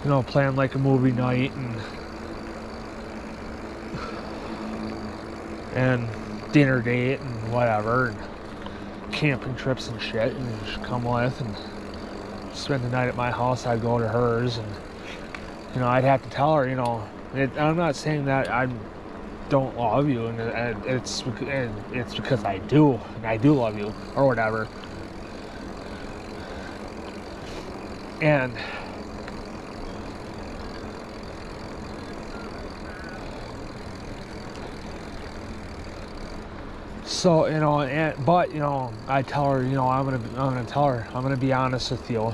you know, plan like a movie night and dinner date and whatever, and camping trips and shit, and she'd come with and spend the night at my house. I'd go to hers, and you know, I'd have to tell her, you know, I'm not saying that I don't love you, and it's because I do, and I do love you, or whatever. And so, you know, but you know, I tell her, you know, I'm gonna tell her, I'm gonna be honest with you.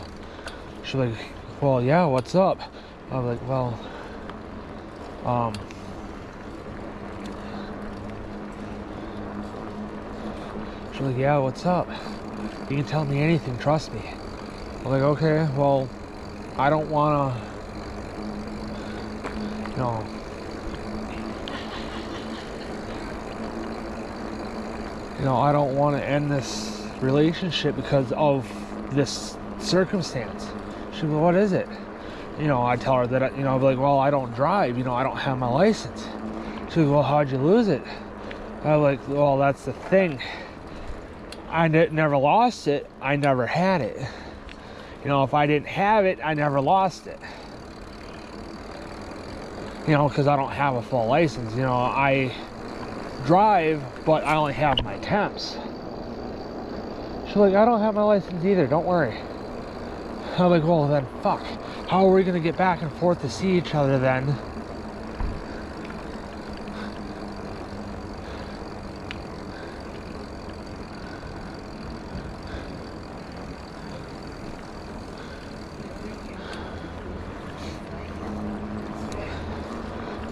She's like, well, yeah, what's up? I'm like, well, she's like, yeah, what's up? You can tell me anything, trust me. I'm like, okay, well, I don't wanna, you know, I don't want to end this relationship because of this circumstance. She's like, what is it? You know, I tell her that, you know, I'll be like, well, I don't drive, you know, I don't have my license. She's like, well, how'd you lose it? I'm like, well, that's the thing. I never lost it. I never had it. You know, if I didn't have it, I never lost it. You know, because I don't have a full license. You know, I drive, but I only have my temps. She's like, I don't have my license either, don't worry. I'm like, well, then fuck. How are we gonna get back and forth to see each other then?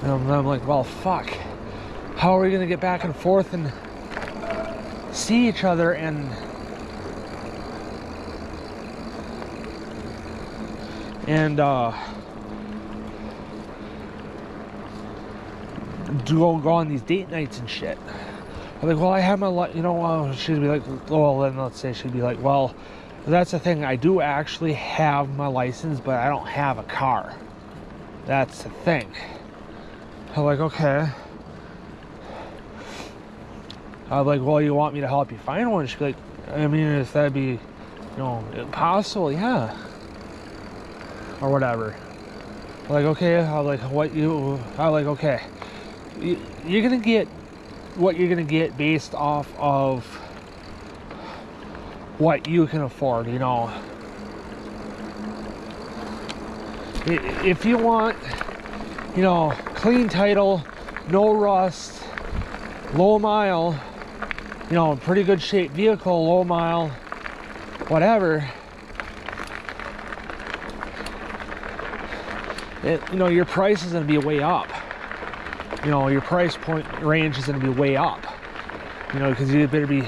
And I'm like, well, fuck. How are we gonna get back and forth and see each other and go on these date nights and shit? I'm like, well, I have my, you know, she'd be like, well, then let's say she'd be like, well, that's the thing, I do actually have my license, but I don't have a car. That's the thing. I'm like, okay. I'm like, well, you want me to help you find one? She'd be like, I mean, if that'd be, you know, possible, yeah. Or whatever. I'm like, okay. I'm like, okay. You're gonna get what you're gonna get based off of what you can afford, you know. If you want, you know, clean title, no rust, low mile, you know, pretty good shape vehicle, low mile, whatever, you know, your price is going to be way up. You know, your price point range is going to be way up. You know, because you better be, you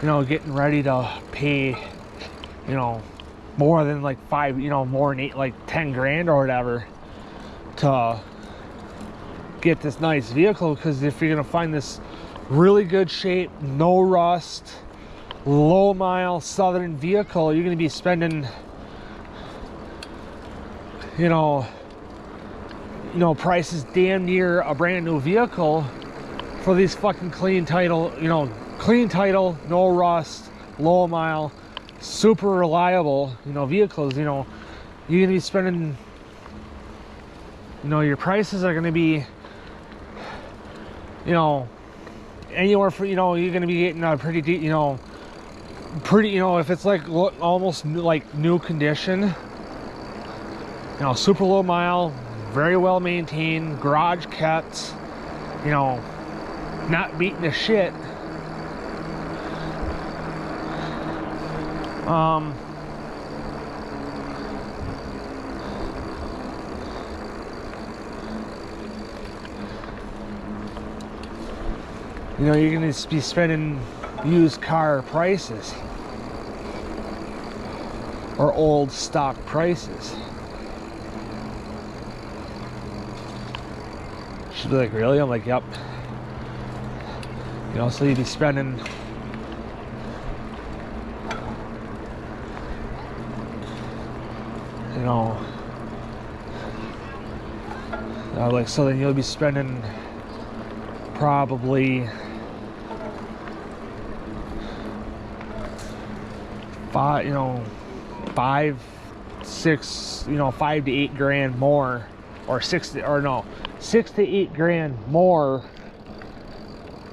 know, getting ready to pay, you know, more than like more than 10 grand or whatever to get this nice vehicle. Because if you're gonna find this really good shape, no rust, low mile southern vehicle, you're gonna be spending, you know, prices damn near a brand new vehicle for these fucking clean title, no rust, low mile, super reliable, you know, vehicles. You know, you're gonna be spending, you know, your prices are gonna be, you know, anywhere for, you know, you're gonna be getting a pretty, you know, if it's like almost like new condition, you know, super low mile, very well maintained, garage kept, you know, not beating the shit. You know, you're going to be spending used car prices or old stock prices. She'd be like, really? I'm like, yep. You know, so you'd be spending, You know, like, so then you'll be spending probably five, you know, 5, 6, you know, 5 to 8 grand more, or 6 to 8 grand more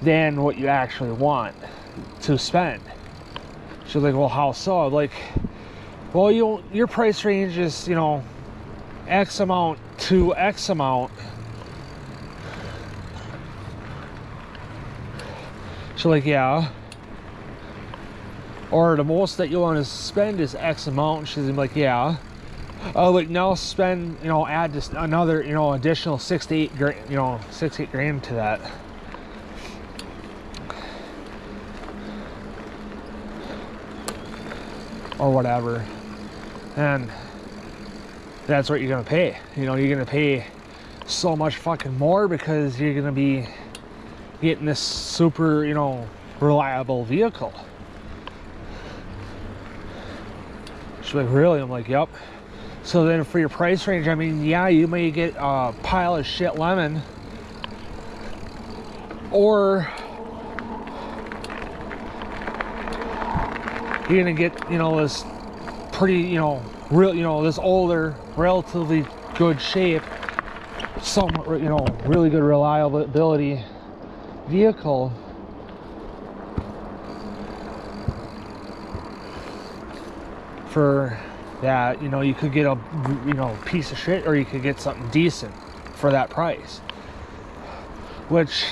than what you actually want to spend. She's like, well, how so? I'm like, well, your price range is, you know, X amount to X amount. She's like, yeah. Or the most that you want to spend is X amount. She's like, yeah. Like, now spend, you know, add just another, you know, additional 6 to 8 grand, you know, 6 to 8 grand to that. Or whatever. And that's what you're gonna pay. You know, you're gonna pay so much fucking more because you're gonna be getting this super, you know, reliable vehicle. She's like, really? I'm like, yep. So then for your price range, I mean, yeah, you may get a pile of shit lemon, or you're gonna get, you know, this pretty, you know, real, you know, this older, relatively good shape, some, you know, really good reliability vehicle. For that, you know, you could get a, you know, piece of shit, or you could get something decent for that price. Which,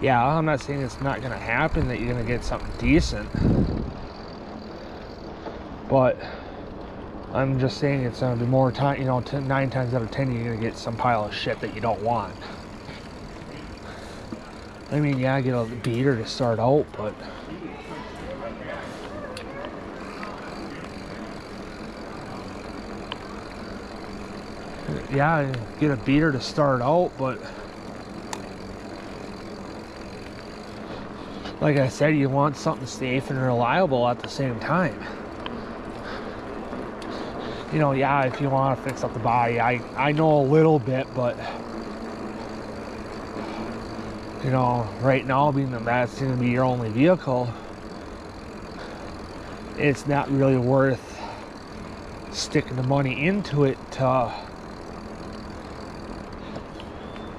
yeah, I'm not saying it's not gonna happen that you're gonna get something decent, but I'm just saying it's gonna be more time, you know, 9 times out of 10 you're gonna get some pile of shit that you don't want. I mean, yeah, get a beater to start out, but yeah, get a beater to start out, but like I said, you want something safe and reliable at the same time. You know, yeah, if you want to fix up the body, I know a little bit, but you know, right now, being that that's going to be your only vehicle, it's not really worth sticking the money into it to,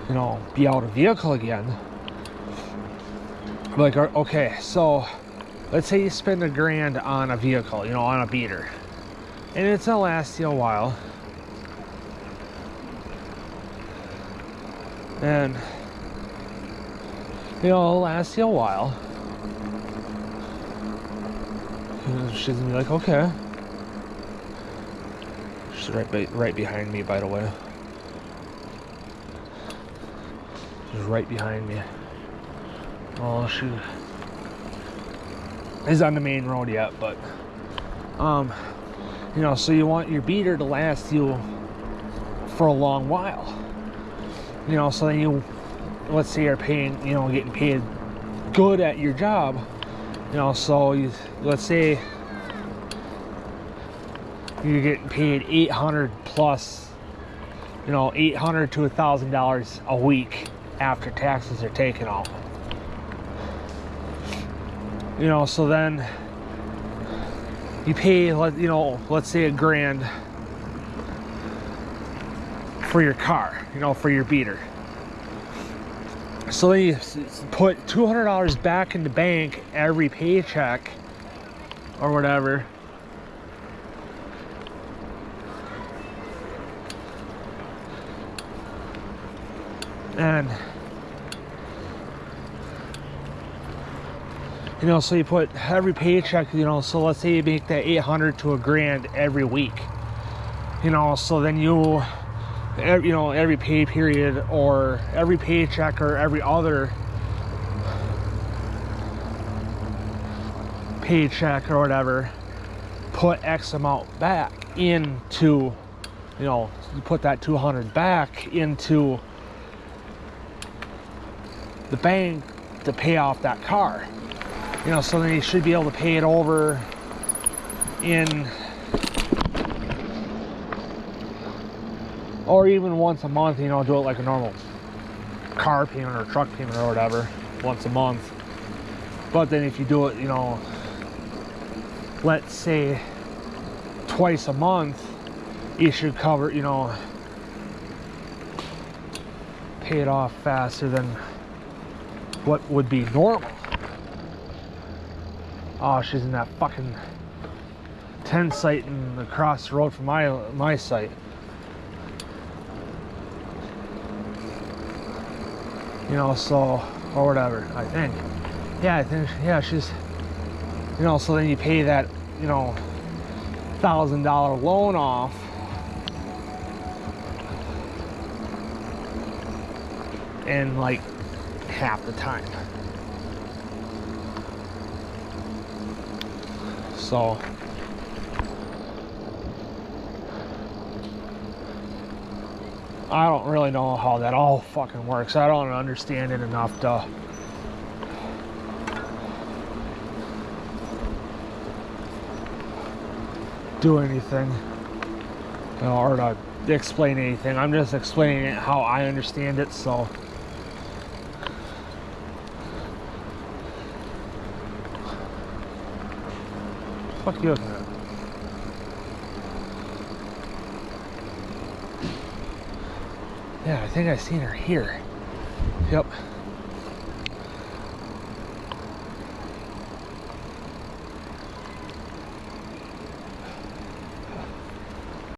you know, be out of vehicle again. Like, okay, so let's say you spend $1 grand on a vehicle, you know, on a beater, and it's gonna last you a while, and you know, it'll last you a while. And she's gonna be like, okay. She's right behind me, by the way. She's right behind me. Oh, she is on the main road yet, but you know, so you want your beater to last you for a long while. You know, so then you, let's say you're paying, you know, getting paid good at your job. You know, so you, let's say you're getting paid $800 plus, you know, $800 to $1,000 a week after taxes are taken out. You know, so then you pay, you know, let's say $1 grand for your car, you know, for your beater. So then you put $200 back in the bank every paycheck or whatever. And you know, so you put every paycheck, you know, so let's say you make that $800 to $1 grand every week. You know, so then you know, every pay period or every paycheck or every other paycheck or whatever, put X amount back into, you know, you put that $200 back into the bank to pay off that car. You know, so then you should be able to pay it over in, or even once a month, you know, do it like a normal car payment or truck payment or whatever, once a month. But then if you do it, you know, let's say twice a month, you should cover, you know, pay it off faster than what would be normal. Oh, she's in that fucking 10 site and across the road from my site. You know, so, or whatever, I think. Yeah, I think, yeah, she's, you know, so then you pay that, you know, $1,000 loan off. In like half the time. So I don't really know how that all fucking works. I don't understand it enough to do anything, you know, or to explain anything. I'm just explaining it how I understand it. So fuck you looking at? Yeah, I think I seen her here. Yep.